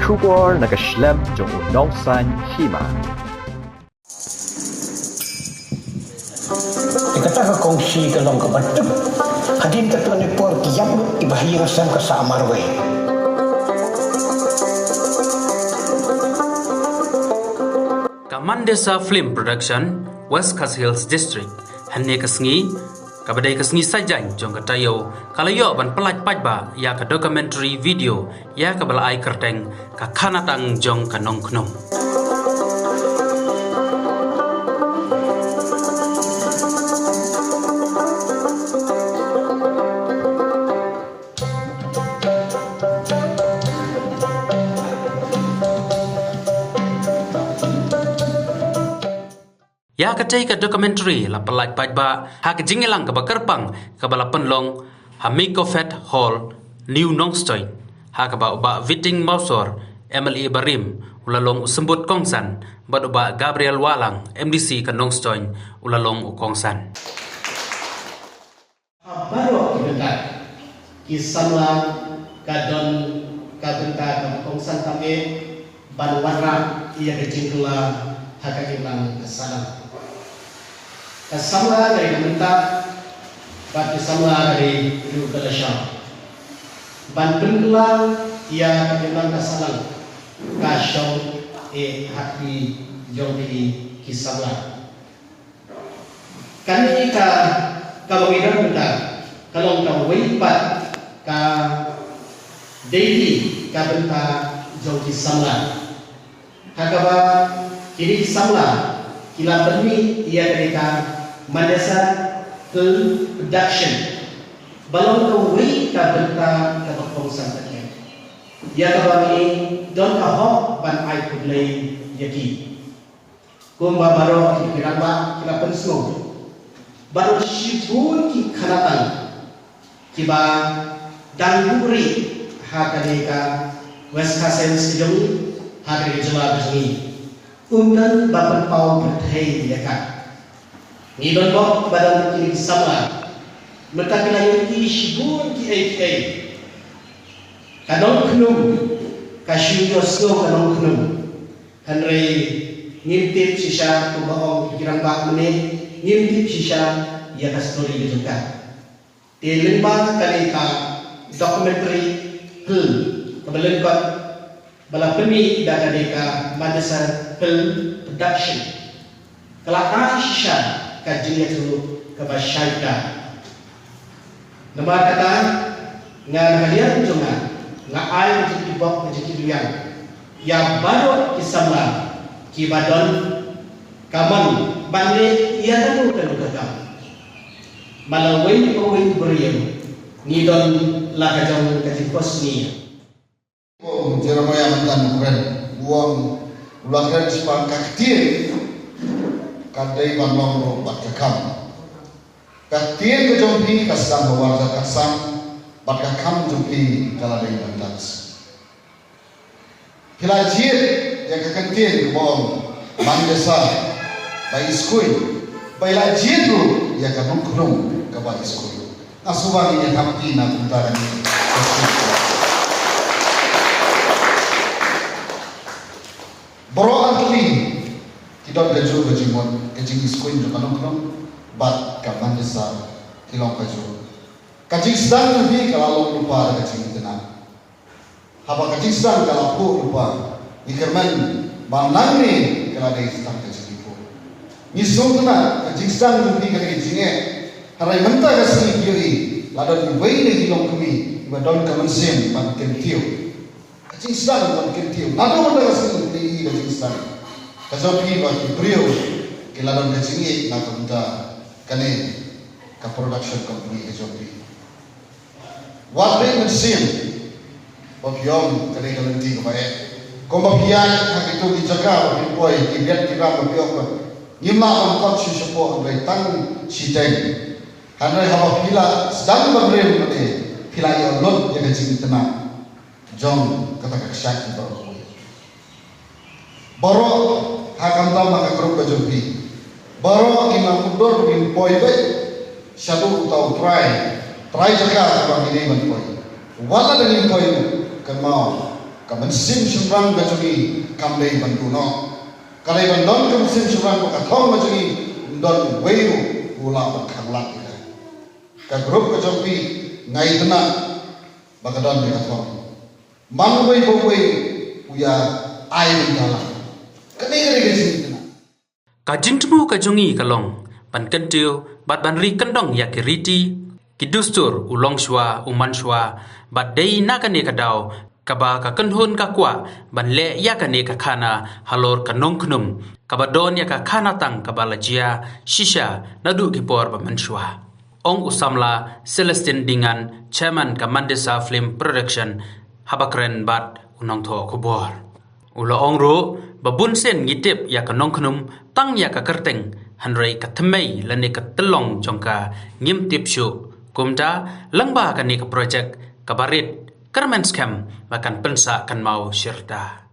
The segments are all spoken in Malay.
Kubor nakaslem jong unongsan hima. Ikataka kongsi kalong kabatuk. Hadin katuan ni por kiyam ibahira sam ka sa amarwe. Kamandesa Film Production, West Coast Hills District, Hane Kasngi, Kabadai Kasngi Sajang, Jong Katayo, Kalayo ban pelaj pajba, ya ka documentary video, ya ka balai kerteng, ka kanatang jong kanong knong. Ya katai ka documentary la pelaj pajba ha ka jingelang ka bakarpang ka bala penlong ha Miko Fat Hall New Nongstoy ha ka ba Viting Mausor Emily Barim ulalong usembut kongsan ba Gabriel Walang MDC ka Nongstoy ulalong ukongsan. Baru kita kisahlah kadon kabenta ka kongsan kami banwara ia kecingkula hakakilang kesalam. Kasama dari kementak, bagi sama dari Ibu Kelasya. Bandung lang ia kemenang kasalang, kasyong hati jongki kisahlah. Kami ka kawangiran kita, kalau kawaipat ka daily kabenta jongki kisahlah. Hakawa kini kisahlah, kila bermi ia mereka Mandasa production balong kawai ka benta ka pangsan takya ya ka bami don ka hok ban ai pudlay yaki kumba baro ki kiramba kila pensno baro shibun ki khanatan kiba danguri ha ka West Coast Hills ha ka jawab jami umdan bapan pau berthai dia kan ni don bok badan kiri sama mereka kena yuri shibun ki ai kadon knum kasyu snow kadon knum hanre ngintip sisa tu baong pikiran bak menit ngintip sisa ya ka story juga telin ba kalika documentary kebelen kot bala pemi data deka Mandasa Film Production kelakar sisa kajian itu kebasyaita nama kata ngan hadiah jungan nga ay menjadi bok menjadi duyang ya baru kisama kibadon kaman bande ia tahu kan kagam malawai pawai beriam ngidon la kajang kaji kosni Jeremiah mantan keren uang ulangkan sepang kaktir kadai banlong bat kakam kaktir kejompi kasam bawarza kasam bat kakam jompi kaladai bantas hilajir yang kakaktir uang Mandasa bai skui bai lajir tu yang kanong kunung ke bai skui asuban ini hamti na tentara ini Boro antli kita gajo gajimon gajing iskoin jo kanong bat ka Mandasa kilong gajo kajing sedang lebih kalau lupa gajing tenang haba kajing sedang kalau pu lupa ikerman banang ni kalau ada sedang gajing ipo ni sungna kajing sedang lebih gajing harai menta gasni kioi ladon wei ni kilong kami ibadon kaman sim ban kentiu kajing sedang ban kentiu nado menta gasni kajing sedang kajopi bagi beliau keladon kajing na kamta kane ka production company kajopi wadre mesin opiom kane kalenti ko bae kombapian ha itu di jaga di boy di biat di ba opiom ko nyima on kot si support dai tang si teng hanai ha pila sedang bagrem mate pila yo lot ya kajing tenang jong kata kaksak baro boro hakam tahu maka grup kajopi baro ina mundur bin boy bae satu tahu try jaga bang ini ban boy wala dengan boy kan mau kaman sim sumrang bajungi kamlei bantu no kalai bandon kam sim sumrang ka thong bajungi don weiru ula bakhangla ila ka grup ka jompi ngai dana bakadon be ka thong man wei bo wei uya ai dala kani gari sini Kajintmu kajungi kalong ban kentiu bat ban ri kendong ya kiriti kidustur ulong shwa uman shwa bat dei nakane kadau kaba ka kenhun ka kwa ban le ya kane ka khana halor kanong knum kaba don ya ka khana tang kaba lajia shisha nadu kipor ba manshwa ong usamla Celestine Dingan chairman ka Mandesa Film Production habakren bat unong tho kubor ulo ong ro babun sen ngitip ya kanong knum tang ya ka kerteng hanrei ka thmei lane ka telong jongka ngim tip shu kumda langba ka ni ka project ka barit Kermen scam bahkan pensa kan mau syirda.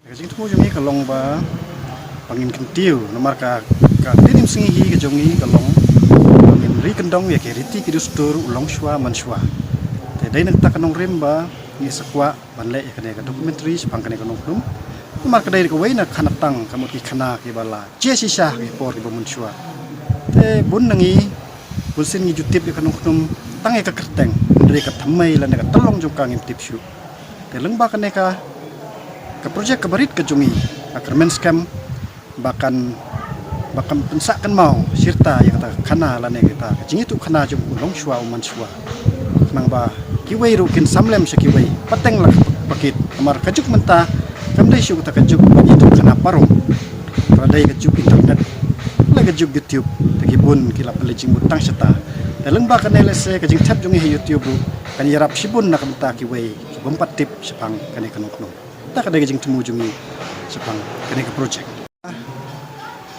Kajing tu jungi kalong ba pangin kentiu nomor ka tinim singi ke jungi kalong pangin ri kendong ya keriti kidustur ulong shwa manshwa. Dai nak tak kanong rimba ni sakwa banle ya kene ka dokumentari sepang kene kanong klum nomor ka dai ka wei na khanatang kamut ki khana ki bala je sisa ki por ki bamunshwa te bun nangi bulsin ni jutip ya kanong klum tang ka kerteng dari ka thamai la ka telong jukang tip shu te lengba kene ka projek kabarit ke jungi Kermen scam bahkan pensakan mau sirta ya kata khana la ne kita jingi tu khana jum ulong shwa uman shwa nang ba kiwei rukin samlem sekiwei pateng lah pakit amar kajuk menta kamdai syu ta kajuk bagi tu khana parung radai kajuk internet la kajuk YouTube takibun kila pelejing utang seta daleng ba kanele se kajing tap jungi YouTube kan yarap sibun nak menta kiwei bompat tip sepang kane kanong tak ada kajing temu jungi sepang kane ke project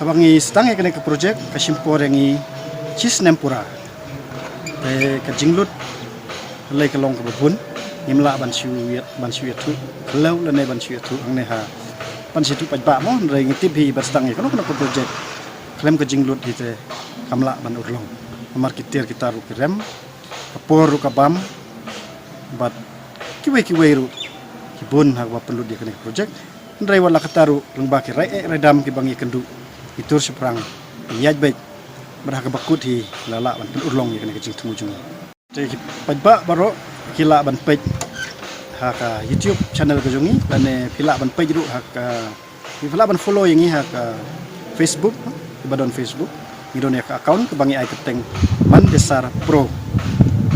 abangi stang kane ke project kasimpor yangi cis nempura kajing lut lei kalong ka bun nimla ban siu tu kalau lene ban siu tu ang ne ha ban situ pajba mo rei ngitip hi bastang e kono ko project klem ka jinglut hite kamla ban urlong amar kitir kita ru krem kapor ru kabam bat kiwe ru kibun ha wa perlu dia kene project rei wala kataru lengba ki rei redam ki bangi kendu itur seprang yaj baik berhak bakut hi lala ban urlong ye kene kecing temu jungi jadi pajba baru kila ban page haka YouTube channel ke jungi dan pila ban page dulu haka pila ban follow yang haka Facebook ibadon Facebook ngidon ya account ke bangi ai keteng Mandesar Pro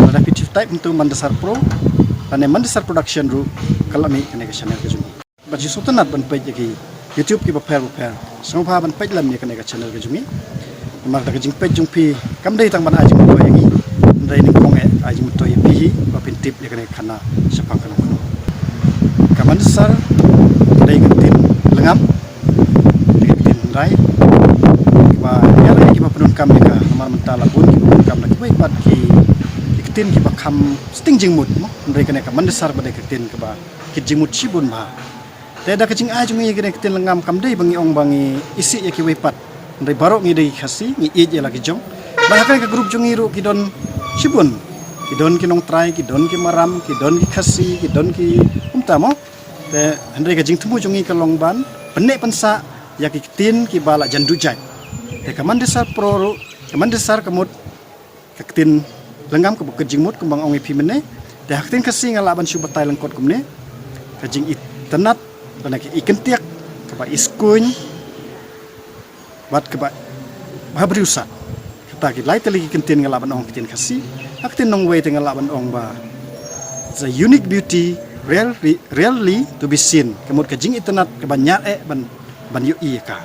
ada fitur type untuk Mandesar Pro dan Mandesar Production ru kalau mi kene ke channel ke jungi baju sultanat ban page ke YouTube ki baper semua ban page lam ni kene ke channel ke jungi mar ta ke jing page jungpi kam dai tang ban ajung ko yang dari ni kong aji muto ye bihi bapin tip ya kene khana sepang kana kono kaman sar dari ketin lengam ketin rai ba yara ki penun kam ni ka amar mentala bun ki penun kam lagi baik bat ki ketin ki bakam sting jingmut mo dari kene kaman sar badai ketin ke ba ki jingmut sibun ma teda kecing ajung ye kene ketin lengam kam dei bangi ong bangi isi ye ki wepat dari barok ngi dei khasi ngi ije lagi jong bahkan ke grup jungiru kidon sibun kidon kinong try kidon ki maram kidon ki khasi kidon ki umtamo te andre ka jing temu jungi kalong ban penek pensa ya ki tin ki bala jandujai te kaman desar pro kaman desar kamut ketin lengam ke jingmut kembang ongi pimene te haktin khasi ngala ban subatai lengkot kumne ka jing tenat bana ki ikentiak ka ba iskuny bat ka ba habriusa kata ki lai teli kentin ngalaban ong kentin khasi aktin nong wei ngalaban ong ba the unique beauty rarely to be seen kemut kajing itenat ke banyak ban yu ka